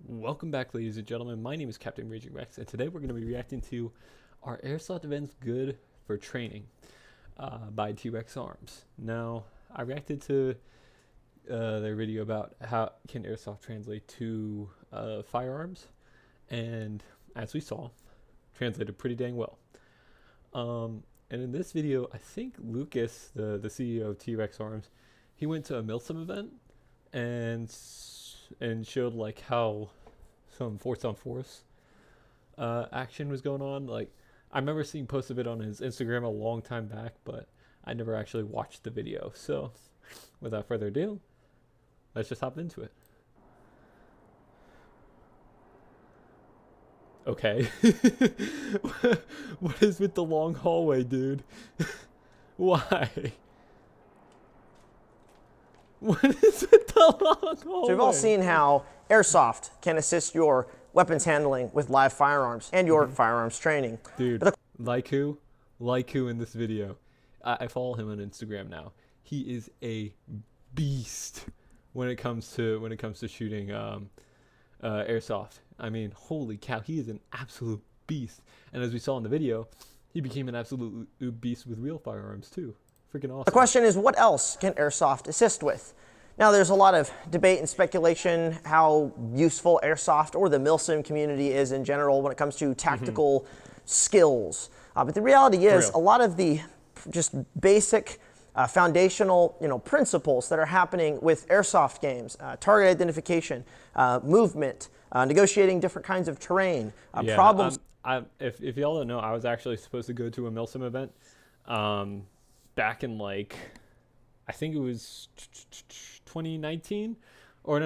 Welcome back, ladies and gentlemen. My name is Captain Raging Rex, and today we're going to be reacting to Are Airsoft Events Good for Training by Trex Arms. Now, I reacted to their video about how can Airsoft translate to firearms, and as we saw, translated pretty dang well. And in this video, I think Lucas, the CEO of Trex Arms, he went to a Milsim event and showed like how some force on force action was going on. Like, I remember seeing posts of it on his Instagram a long time back, but I never actually watched the video. So without further ado, let's just hop into it. Okay. What is with the long hallway, dude? Why? What is with the long hallway? So we've all seen how Airsoft can assist your weapons handling with live firearms and your firearms training. Dude, like who in this video? I follow him on Instagram now. He is a beast when it comes to shooting airsoft. I mean, holy cow, he is an absolute beast. And as we saw in the video, he became an absolute beast with real firearms too. Freaking awesome. The question is, what else can Airsoft assist with? Now, there's a lot of debate and speculation how useful Airsoft or the Milsim community is in general when it comes to tactical skills. But the reality is, a lot of the just basic foundational principles that are happening with Airsoft games, target identification, movement, negotiating different kinds of terrain, problems. If y'all don't know, I was actually supposed to go to a Milsim event back in like, I think it was 2019 or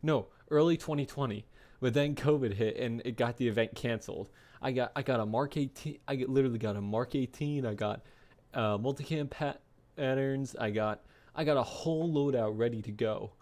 no, early 2020. But then COVID hit and it got the event canceled. I got a Mark 18. I literally got a Mark 18. I got multicam patterns. I got a whole loadout ready to go.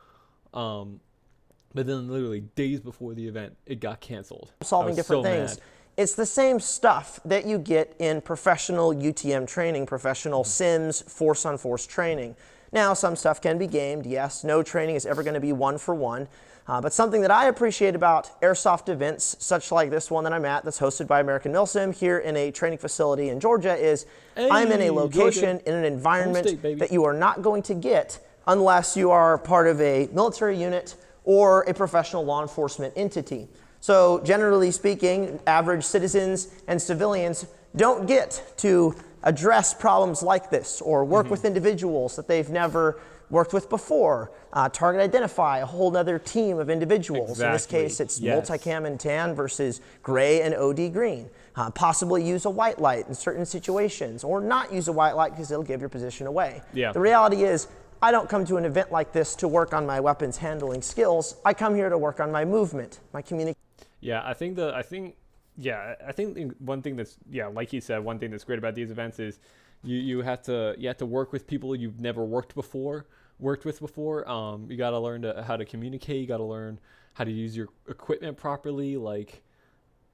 But then literally days before the event, it got canceled. Solving different things. Mad. It's the same stuff that you get in professional UTM training, professional sims, force-on-force training. Now, some stuff can be gamed. Yes, no training is ever going to be one-for-one. But something that I appreciate about Airsoft events, such like this one that I'm at, that's hosted by American Milsim here in a training facility in Georgia, is I'm in a location, in an environment that you are not going to get unless you are part of a military unit or a professional law enforcement entity. So generally speaking, average citizens and civilians don't get to address problems like this or work with individuals that they've never worked with before, target identify a whole other team of individuals. Exactly. In this case, it's multicam and tan versus gray and OD green. Possibly use a white light in certain situations or not use a white light because it'll give your position away. Yeah. The reality is, I don't come to an event like this to work on my weapons handling skills. I come here to work on my movement, my communication. Yeah, I think one thing that's, like you said, one thing that's great about these events is you have to work with people you've never worked with before. You got to learn how to communicate. You got to learn how to use your equipment properly,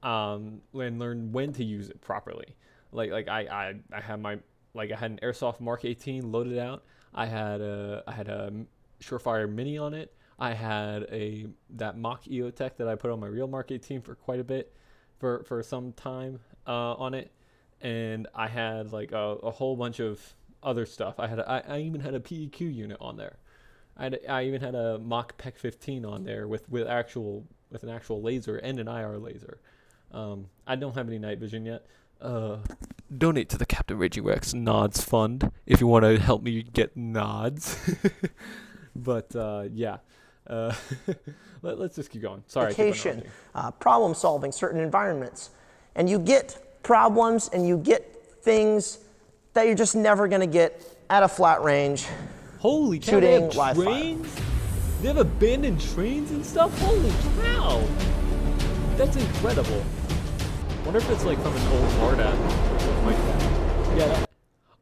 and learn when to use it properly. I had an Airsoft Mark 18 loaded out. I had a Surefire Mini on it. I had that Mach EOTech that I put on my real Mark 18 for quite a bit, for some time on it, and I had like a whole bunch of other stuff. I even had a PEQ unit on there. I even had a Mach PEC 15 on there with an actual laser and an IR laser. I don't have any night vision yet. Donate to the Captain Raging Rex Nods Fund if you want to help me get nods. But let's just keep going. Sorry. Problem solving certain environments, and you get problems and you get things that you're just never going to get at a flat range. Holy cow! They have trains? They have abandoned trains and stuff. Holy cow! That's incredible. Wonder if it's like from an old MARTA or something like that. Yeah.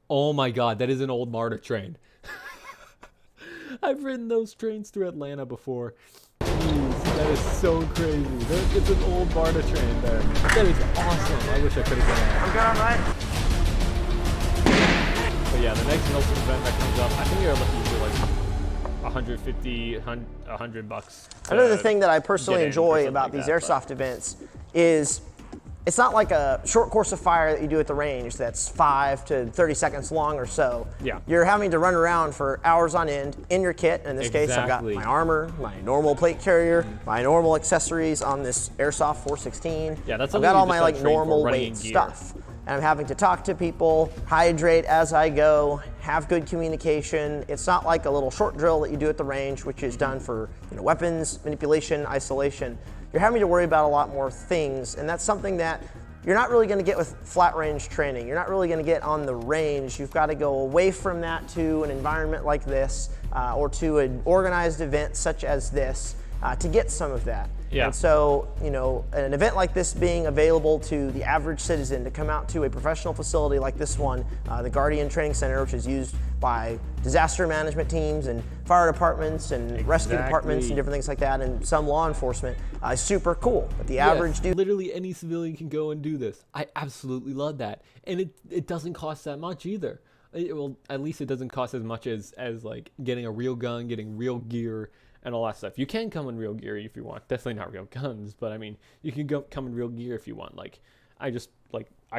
Oh my God, that is an old MARTA train. I've ridden those trains through Atlanta before. Jeez, that is so crazy. It's an old MARTA train there. That is awesome. I wish I could have done that. I'm good, all right. But yeah, the next Nelson event that comes up, I think you're looking for like 150, $100. Another thing that I personally get in or enjoy something about like these that, airsoft events is it's not like a short course of fire that you do at the range that's 5 to 30 seconds long or so. Yeah. You're having to run around for hours on end in your kit. In this case, I've got Exactly. my armor, my normal plate carrier, my normal accessories on this Airsoft 416. Yeah, that's I've something got you all just my start like training for, normal running weight in gear. stuff. And I'm having to talk to people, hydrate as I go, have good communication. It's not like a little short drill that you do at the range, which is done for weapons, manipulation, isolation. You're having to worry about a lot more things, and that's something that you're not really going to get with flat range training. You're not really going to get on the range. You've got to go away from that to an environment like this or to an organized event such as this to get some of that. Yeah. And so, an event like this being available to the average citizen to come out to a professional facility like this one, the Guardian Training Center, which is used by disaster management teams and fire departments and rescue departments and different things like that, and some law enforcement, is super cool. But the average dude, literally any civilian can go and do this. I absolutely love that, and it doesn't cost that much either. Well, at least it doesn't cost as much as like getting a real gun, getting real gear, and all that stuff. You can come in real gear if you want. Definitely not real guns, but I mean, you can come in real gear if you want. Like, I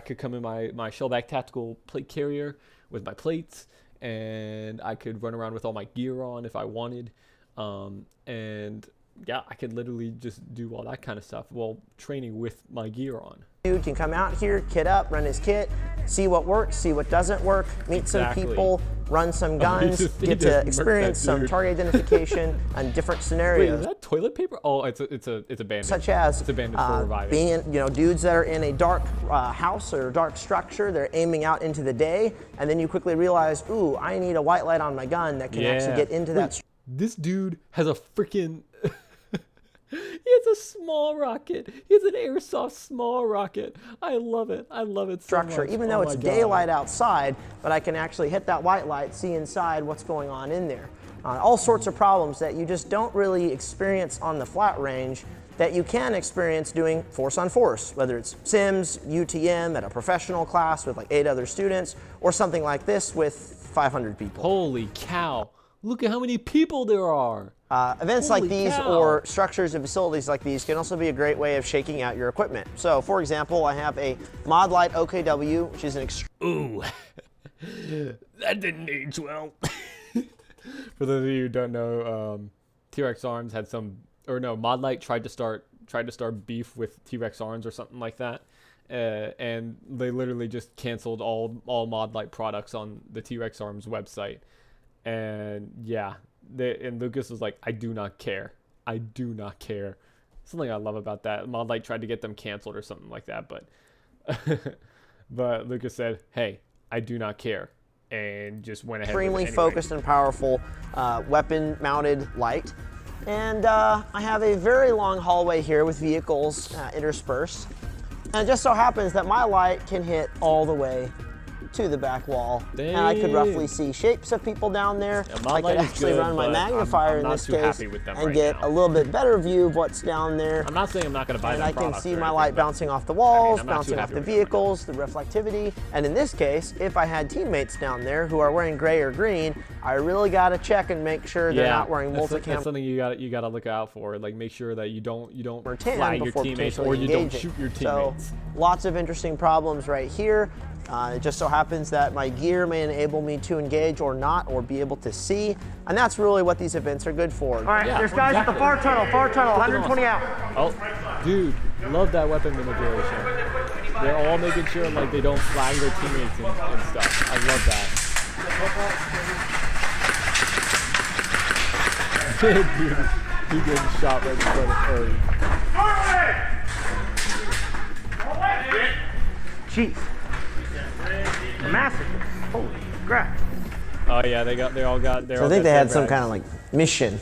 could come in my shellback tactical plate carrier with my plates, and I could run around with all my gear on if I wanted. And yeah, I could literally just do all that kind of stuff while training with my gear on. Dude can come out here, kit up, run his kit, see what works, see what doesn't work, meet some people, run some guns, get to experience some target identification and different scenarios. Wait, is that toilet paper? Oh, it's a bandage. Such as it's a bandage for reviving. being, dudes that are in a dark house or dark structure, they're aiming out into the day, and then you quickly realize, ooh, I need a white light on my gun that can actually get into that. This dude has a freaking. He has a small rocket. He has an airsoft small rocket. I love it. I love it so Structure, much. even though it's daylight outside, but I can actually hit that white light, see inside what's going on in there. All sorts of problems that you just don't really experience on the flat range that you can experience doing force on force, whether it's sims, UTM at a professional class with like 8 other students, or something like this with 500 people. Holy cow. Look at how many people there are. Events Holy like these cow. or structures and facilities like these can also be a great way of shaking out your equipment. So, for example, I have a Mod Light OKW, which is an Ooh, that didn't age well. For those of you who don't know, Trex Arms had Mod Light tried to start beef with Trex Arms or something like that, and they literally just canceled all Mod Light products on the Trex Arms website. And yeah, and Lucas was like, I do not care. I do not care. Something I love about that. Mod Light tried to get them canceled or something like that, but but Lucas said, hey, I do not care, and just went ahead. extremely with it focused and powerful weapon-mounted light. And I have a very long hallway here with vehicles interspersed. And it just so happens that my light can hit all the way to the back wall. Dang. And I could roughly see shapes of people down there. Yeah, I could actually run my magnifier in this case and get a little bit better view of what's down there. I'm not saying I'm not going to buy and that I can product see or my anything, light but bouncing off the walls, I'm not too bouncing off happy the with it. vehicles, the reflectivity. And in this case, if I had teammates down there who are wearing gray or green, I really got to check and make sure they're not wearing multicam. That's something you got to look out for. Like, make sure that you don't flag your before teammates, or potentially you don't engaging. shoot your So teammates. lots of interesting problems right here. It just so happens that my gear may enable me to engage or not, or be able to see, and that's really what these events are good for. All right, there's guys at the far tunnel, 120 out. Oh, dude, love that weapon manipulation. They're all making sure like they don't flag their teammates and stuff. I love that. Dude, he getting shot right in front of Ernie. Jeez. Massive. Holy crap. Oh yeah, they all got. So I think they had some kind of like mission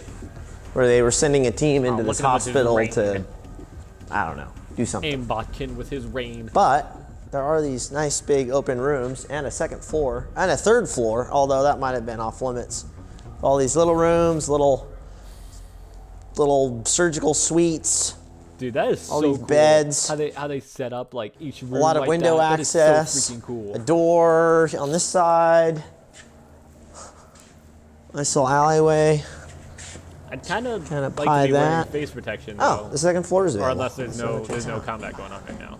where they were sending a team into this hospital to, I don't know, do something. Aimbotkin with his rain. But there are these nice big open rooms and a second floor and a third floor, although that might have been off limits. All these little rooms, little surgical suites. Dude, that is all so these cool. beds. How they set up like each room. A lot of like window that. access. That is so freaking cool. A door on this side. Nice little alleyway. I'd kind of like pie to be wearing that. face protection, Oh, though. the second floor is Or available. unless there's no combat going on right now.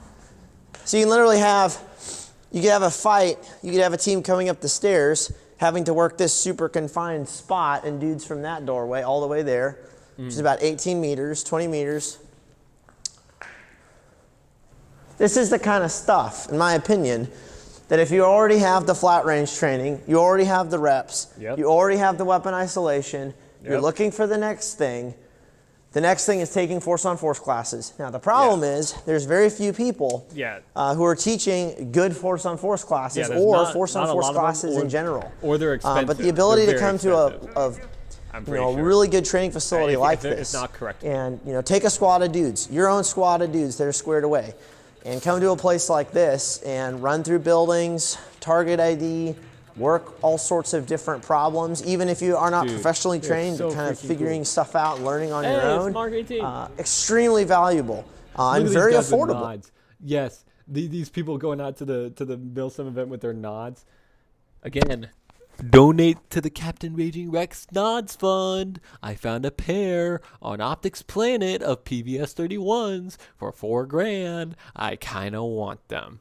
So you can literally you could have a fight, you could have a team coming up the stairs, having to work this super confined spot, and dudes from that doorway all the way there, which is about 18 meters, 20 meters. This is the kind of stuff, in my opinion, that if you already have the flat range training, you already have the reps, you already have the weapon isolation, you're looking for the next thing. The next thing is taking force-on-force classes. Now, the problem is there's very few people who are teaching good force-on-force classes or force-on-force classes in general. Or they're expensive. But the ability to come to a really good training facility like this, it's not correct. and take a squad of dudes, your own squad of dudes that are squared away, and come to a place like this and run through buildings, target ID, work all sorts of different problems, even if you are not professionally trained, so kind of figuring stuff out and learning on your own. Extremely valuable and very affordable. Yes, these people going out to the Milsim event with their nods. Again, donate to the Captain Raging Rex Nods Fund. I found a pair on Optics Planet of PVS 31s for $4,000. I kind of want them.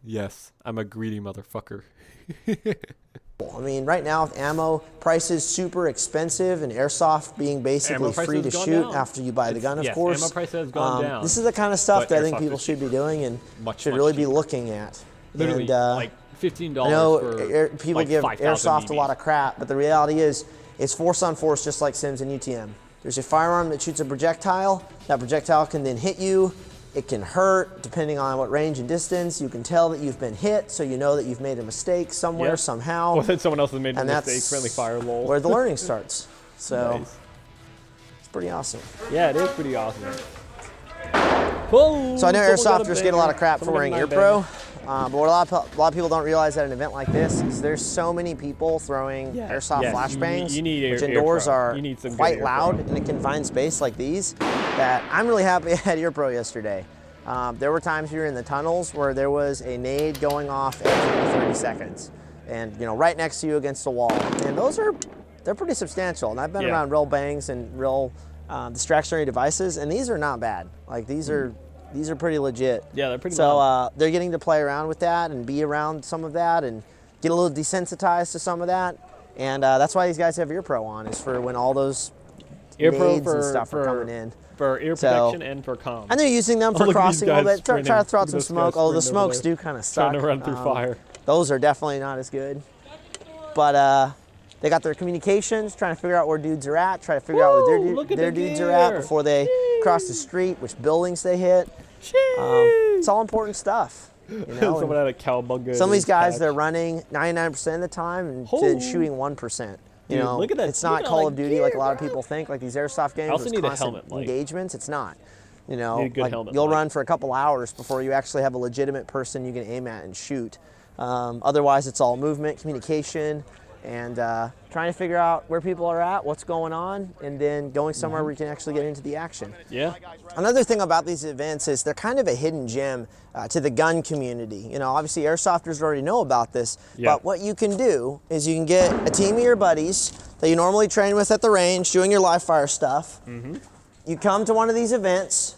Yes, I'm a greedy motherfucker. I mean, right now with ammo prices super expensive and airsoft being basically free to shoot after you buy the gun, of course. Ammo prices has gone down. This is the kind of stuff that I think people should be doing and should really be looking at. Literally, like $15 I know for people give Airsoft a lot of crap, but the reality is it's force-on-force just like Sims and UTM. There's a firearm that shoots a projectile. That projectile can then hit you. It can hurt depending on what range and distance. You can tell that you've been hit, so you know that you've made a mistake somewhere, somehow. Or that someone else has made a mistake. Friendly fire, lol. Where the learning starts. So it's pretty awesome. Yeah, it is pretty awesome. Whoa, so I know Airsofters get a lot of crap for wearing AirPro, but what a lot of people don't realize at an event like this is there's so many people throwing Airsoft flashbangs, which indoors are quite loud in a confined space like these, that I'm really happy I had AirPro yesterday. There were times here in the tunnels where there was a nade going off every 30 seconds, and right next to you against the wall, and they're pretty substantial. And I've been around real bangs and real distractionary devices, and these are not bad. Like these are pretty legit. Yeah, they're pretty. So they're getting to play around with that and be around some of that and get a little desensitized to some of that. And that's why these guys have AirPro on, is for when all those nades and stuff are coming in. For ear protection and for comms. And they're using them for crossing a little bit, try to throw out some smoke. Oh, the smokes do kind of suck. Trying to run through fire. Those are definitely not as good. But they got their communications, trying to figure out where dudes are at, try to figure out where their dudes are at before they cross the street, which buildings they hit. It's all important stuff. Someone had a cowbunga. Some of these guys, they're running 99% of the time and then shooting 1%. Dude, look at that. It's not Call of Duty like a lot of people think, like these Airsoft games. I also need a constant helmet, engagements. It's not. Need a good helmet, you'll run for a couple hours before you actually have a legitimate person you can aim at and shoot. Otherwise, it's all movement, communication, and trying to figure out where people are at, what's going on, and then going somewhere where you can actually get into the action. Yeah. Another thing about these events is they're kind of a hidden gem to the gun community. Obviously Airsofters already know about this, but what you can do is you can get a team of your buddies that you normally train with at the range doing your live fire stuff. You come to one of these events,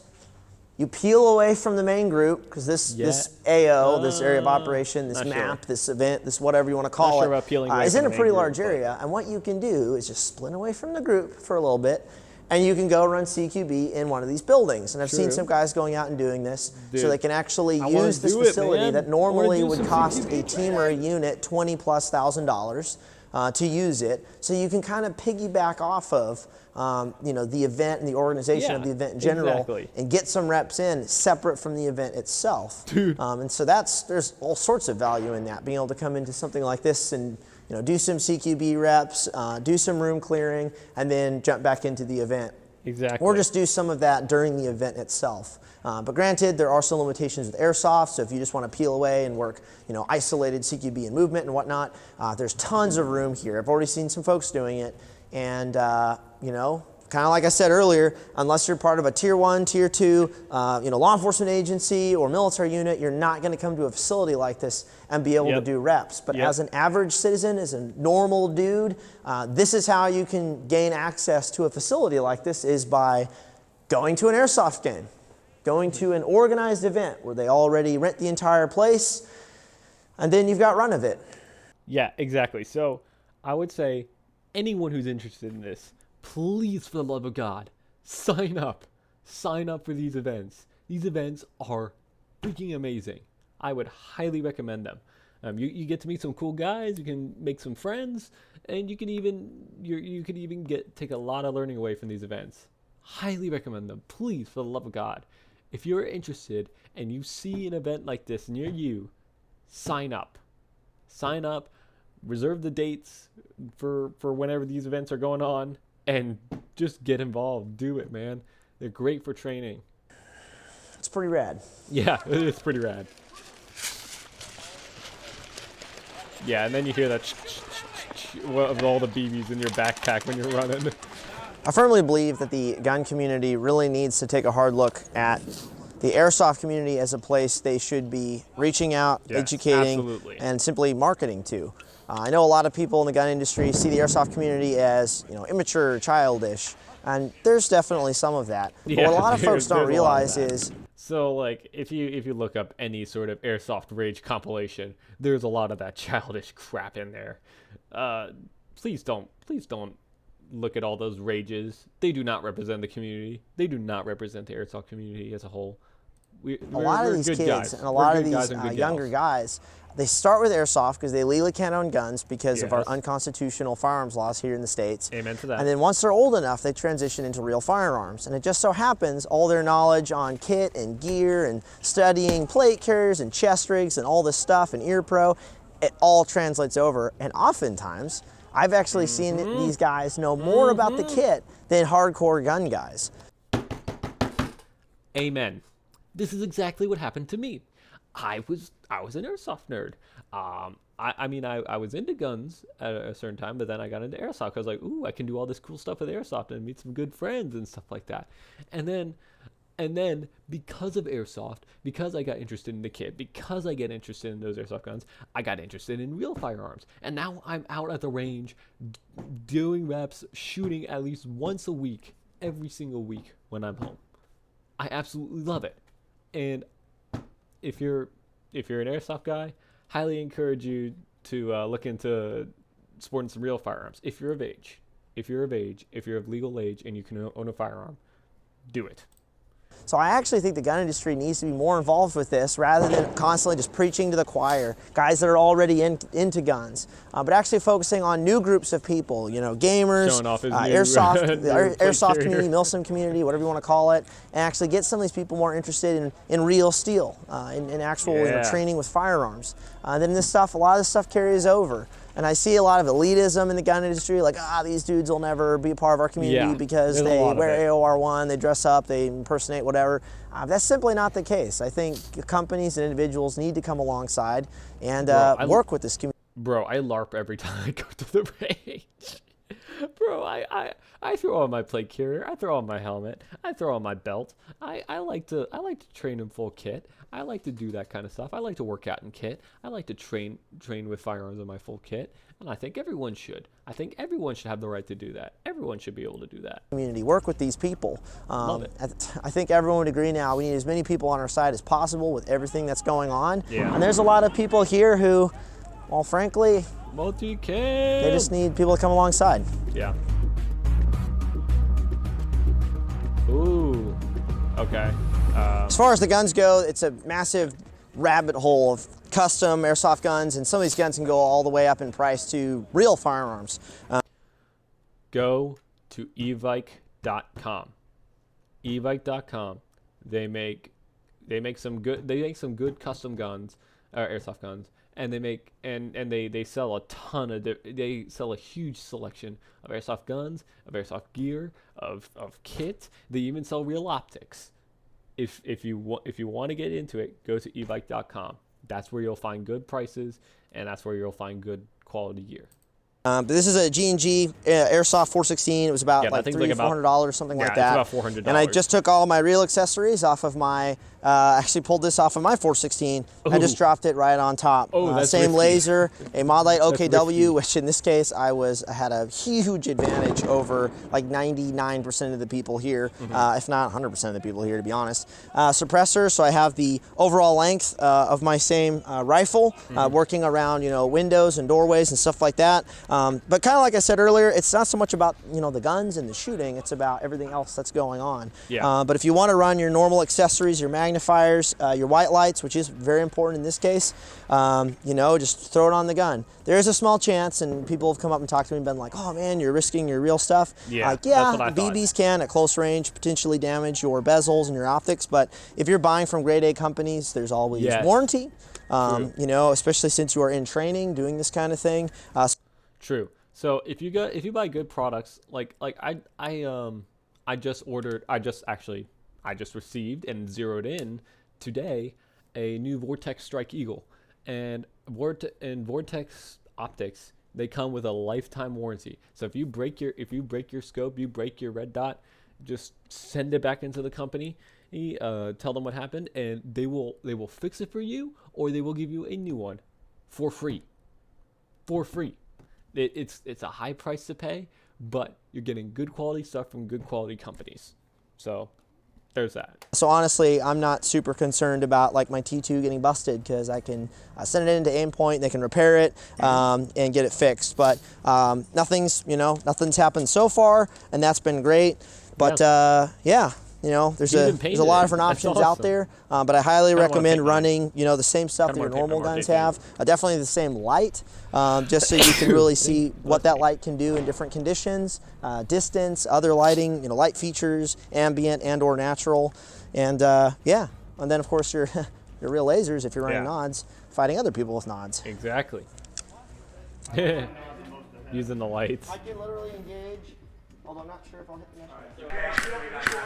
you peel away from the main group, because this AO, this area of operation, this map, this event, this whatever you want to call it, is in a pretty large area. And what you can do is just split away from the group for a little bit, and you can go run CQB in one of these buildings. And I've seen some guys going out and doing this, so they can actually use this facility that normally would cost a team or a unit $20,000+ to use it. So you can kind of piggyback off of the event and the organization of the event in general, and get some reps in separate from the event itself. And so there's all sorts of value in that, being able to come into something like this and do some CQB reps, do some room clearing, and then jump back into the event. Exactly. Or just do some of that during the event itself. But granted, there are some limitations with Airsoft, so if you just want to peel away and work isolated CQB and movement and whatnot, there's tons of room here. I've already seen some folks doing it, and kind of like I said earlier, unless you're part of a tier 1, tier 2, law enforcement agency or military unit, you're not going to come to a facility like this and be able to do reps. But as an average citizen, as a normal dude, this is how you can gain access to a facility like this, is by going to an airsoft game, going to an organized event where they already rent the entire place, and then you've got run of it. Yeah, exactly. So I would say anyone who's interested in this, please, for the love of God, sign up. Sign up for these events. These events are freaking amazing. I would highly recommend them. You get to meet some cool guys. You can make some friends, and you can even take a lot of learning away from these events. Highly recommend them. Please, for the love of God, if you're interested and you see an event like this near you, sign up. Sign up. Reserve the dates for whenever these events are going on, and just get involved. Do it, man. They're great for training. It's pretty rad. Yeah, it's pretty rad. Yeah, and then you hear that of all the BBs in your backpack when you're running. I firmly believe that the gun community really needs to take a hard look at the airsoft community as a place they should be reaching out, educating, and simply marketing to. I know a lot of people in the gun industry see the airsoft community as, immature, childish, and there's definitely some of that. But what a lot of folks don't realize is, so like if you look up any sort of airsoft rage compilation, there's a lot of that childish crap in there. Please don't look at all those rages. They do not represent the community. They do not represent the airsoft community as a whole. A lot of these kids and a lot of these younger guys, they start with airsoft because they legally can't own guns because of our unconstitutional firearms laws here in the States. Amen to that. And then once they're old enough, they transition into real firearms. And it just so happens all their knowledge on kit and gear and studying plate carriers and chest rigs and all this stuff and ear pro, it all translates over. And oftentimes, I've actually seen these guys know more about the kit than hardcore gun guys. Amen. This is exactly what happened to me. I was an airsoft nerd. I was into guns at a certain time, but then I got into airsoft. I was like, ooh, I can do all this cool stuff with airsoft and meet some good friends and stuff like that. And then because of airsoft, because I got interested in the kit, because I get interested in those airsoft guns, I got interested in real firearms. And now I'm out at the range doing reps, shooting at least once a week, every single week when I'm home. I absolutely love it. And if you're an airsoft guy, highly encourage you to look into sporting some real firearms. If you're of age, if you're of legal age and you can own a firearm, do it. So I actually think the gun industry needs to be more involved with this rather than constantly just preaching to the choir, guys that are already into guns, but actually focusing on new groups of people, gamers, airsoft community, milsim community, whatever you want to call it, and actually get some of these people more interested in real steel, in actual training with firearms. Then a lot of this stuff carries over. And I see a lot of elitism in the gun industry, like, these dudes will never be a part of our community because they wear AOR1, they dress up, they impersonate whatever. That's simply not the case. I think companies and individuals need to come alongside and work with this community. Bro, I LARP every time I go to the range. Bro, I throw on my plate carrier, I throw on my helmet, I throw on my belt. I like to train in full kit. I like to do that kind of stuff. I like to work out in kit. I like to train with firearms in my full kit, and I think everyone should. I think everyone should have the right to do that. Everyone should be able to do that. Community, work with these people. Love it. I think everyone would agree now we need as many people on our side as possible with everything that's going on. Yeah. And there's a lot of people here who, well, frankly, multi-cam. They just need people to come alongside. Yeah. Ooh. Okay. As far as the guns go, it's a massive rabbit hole of custom airsoft guns, and some of these guns can go all the way up in price to real firearms. Go to evike.com. evike.com. They make some good custom guns, airsoft guns, and they sell they sell a huge selection of airsoft guns, of airsoft gear, of kit. They even sell real optics. If you want to get into it, go to evike.com. That's where you'll find good prices, and that's where you'll find good quality gear. But this is a G&G Airsoft 416. It was about like $300-$400, something like that. It's about $400. And I just took all my real accessories off of my, actually pulled this off of my 416. I just dropped it right on top. That's same risky. Laser, a Mod Light OKW, risky. which in this case I had a huge advantage over like 99% of the people here, if not 100% of the people here, to be honest. Suppressor, so I have the overall length of my same rifle, working around windows and doorways and stuff like that. But kind of like I said earlier, it's not so much about the guns and the shooting, it's about everything else that's going on. Yeah. But if you want to run your normal accessories, your magnifiers, your white lights, which is very important in this case, just throw it on the gun. There is a small chance, and people have come up and talked to me and been like, oh man, you're risking your real stuff. Yeah, yeah, that's what I thought. BBs can at close range potentially damage your bezels and your optics, but if you're buying from grade A companies, there's always warranty. Especially since you are in training doing this kind of thing. True. So if you buy good products, like I just received and zeroed in today a new Vortex Strike Eagle, and Vortex optics, they come with a lifetime warranty. So if you break your scope, you break your red dot, just send it back into the company. Tell them what happened, and they will fix it for you, or they will give you a new one for free. It's a high price to pay, but you're getting good quality stuff from good quality companies. So there's that. So honestly, I'm not super concerned about like my T2 getting busted, because I can send it into Aimpoint, they can repair it and get it fixed. But nothing's happened so far, and that's been great. But there's a lot of different options out there, but I highly recommend running, the same stuff that your normal guns have. Definitely the same light, just so you can really see what that light can do in different conditions, distance, other lighting, light features, ambient and or natural, and and then of course your real lasers if you're running nods, fighting other people with nods. Exactly. Using the lights. I can literally engage, although I'm not sure if I'll hit the next one.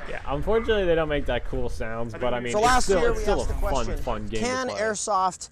Yeah, unfortunately they don't make that cool sounds, but I mean, so last year it's we still asked a fun game can to play. Airsoft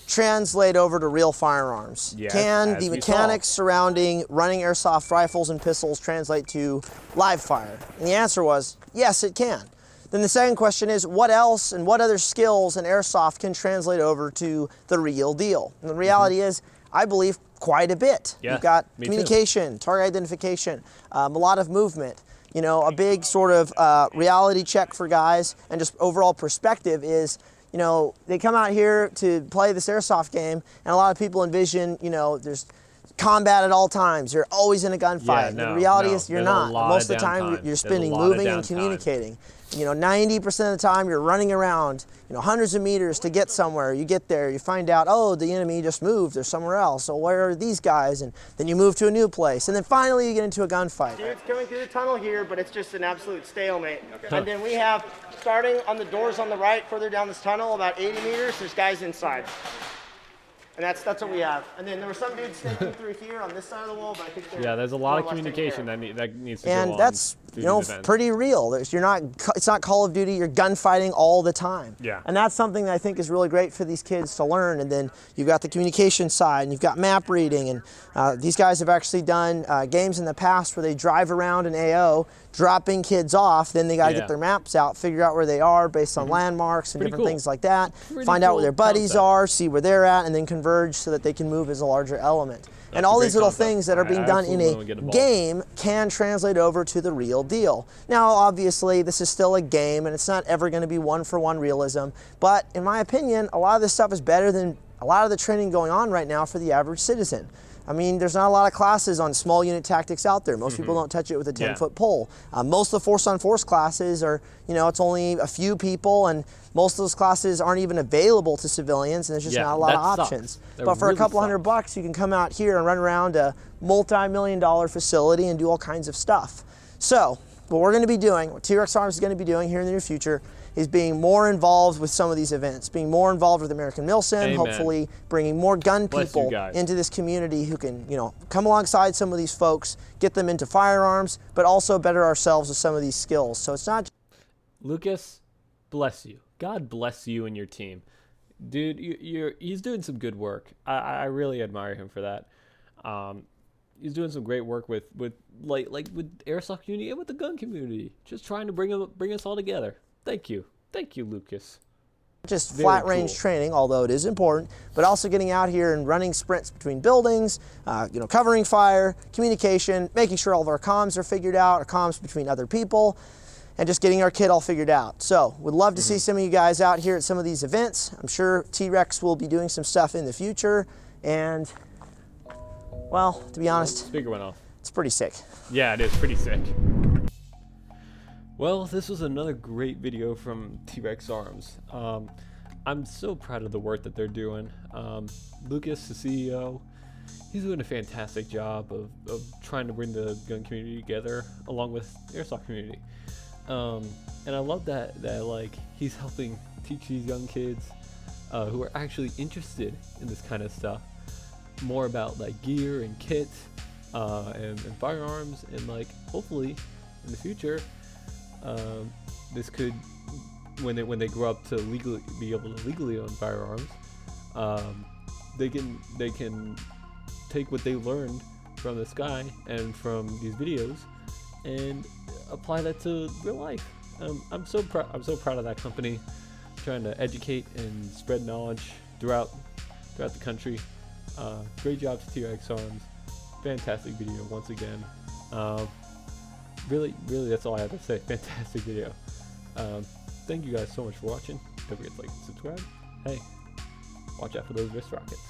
translate over to real firearms? Yes, can as the we mechanics saw. surrounding running Airsoft rifles and pistols translate to live fire? And the answer was, yes, it can. Then the second question is, what else and what other skills in Airsoft can translate over to the real deal? And the reality is, I believe, quite a bit. Yeah, You've got me communication, target identification, a lot of movement. A big sort of reality check for guys, and just overall perspective is, they come out here to play this Airsoft game, and a lot of people envision, there's combat at all times. You're always in a gunfight. The reality is you're not. Most of the time you're spending moving and communicating. 90% of the time you're running around, hundreds of meters to get somewhere. You get there, you find out, oh, the enemy just moved, they're somewhere else. So where are these guys? And then you move to a new place. And then finally you get into a gunfight. Dude's coming through the tunnel here, but it's just an absolute stalemate. Okay. And then we have, starting on the doors on the right, further down this tunnel, about 80 meters, there's guys inside. And that's what we have. And then there were some dudes sneaking through here on this side of the wall, but I think there's a lot of communication that needs to go on. And that's pretty real. It's not Call of Duty. You're gunfighting all the time. Yeah. And that's something that I think is really great for these kids to learn. And then you've got the communication side, and you've got map reading, and these guys have actually done games in the past where they drive around an AO, dropping kids off. Then they got to get their maps out, figure out where they are based on landmarks and different things like that. Find out where their buddies are, see where they're at, and then converge so that they can move as a larger element. And all these little things that are being done in a game can translate over to the real deal. Now, obviously, this is still a game, and it's not ever going to be one-for-one realism. But in my opinion, a lot of this stuff is better than a lot of the training going on right now for the average citizen. I mean, there's not a lot of classes on small unit tactics out there. Most people don't touch it with a 10-foot pole. Most of the force-on-force classes are, it's only a few people, and most of those classes aren't even available to civilians, and there's just not a lot of options. But for a couple $100, you can come out here and run around a multi-million-dollar facility and do all kinds of stuff. So, what we're going to be doing, what Trex Arms is going to be doing here in the near future, is being more involved with some of these events, being more involved with American Milsim, hopefully bringing more gun people into this community who can, come alongside some of these folks, get them into firearms, but also better ourselves with some of these skills. So it's not. Lucas, bless you. God bless you and your team. Dude, he's doing some good work. I really admire him for that. He's doing some great work with with airsoft community and with the gun community. Just trying to bring us all together. Thank you, Lucas. Just Very flat range cool. training, although it is important, but also getting out here and running sprints between buildings, covering fire, communication, making sure all of our comms are figured out, our comms between other people, and just getting our kit all figured out. So would love to see some of you guys out here at some of these events. I'm sure T-Rex will be doing some stuff in the future, and well, to be honest, Speaker went off. it's pretty sick. Yeah, it is pretty sick. Well, this was another great video from Trex Arms. I'm so proud of the work that they're doing. Lucas, the CEO, he's doing a fantastic job of trying to bring the gun community together along with the airsoft community. And I love that like he's helping teach these young kids who are actually interested in this kind of stuff more about like gear and kit and firearms, and like hopefully in the future this could, when they grow up to be able to legally own firearms, they can take what they learned from this guy and from these videos and apply that to real life. I'm so proud of that company, trying to educate and spread knowledge throughout the country. Great job to Trex Arms. Fantastic video once again. Really, that's all I have to say. Fantastic video. Thank you guys so much for watching. Don't forget to like and subscribe. Hey, watch out for those wrist rockets.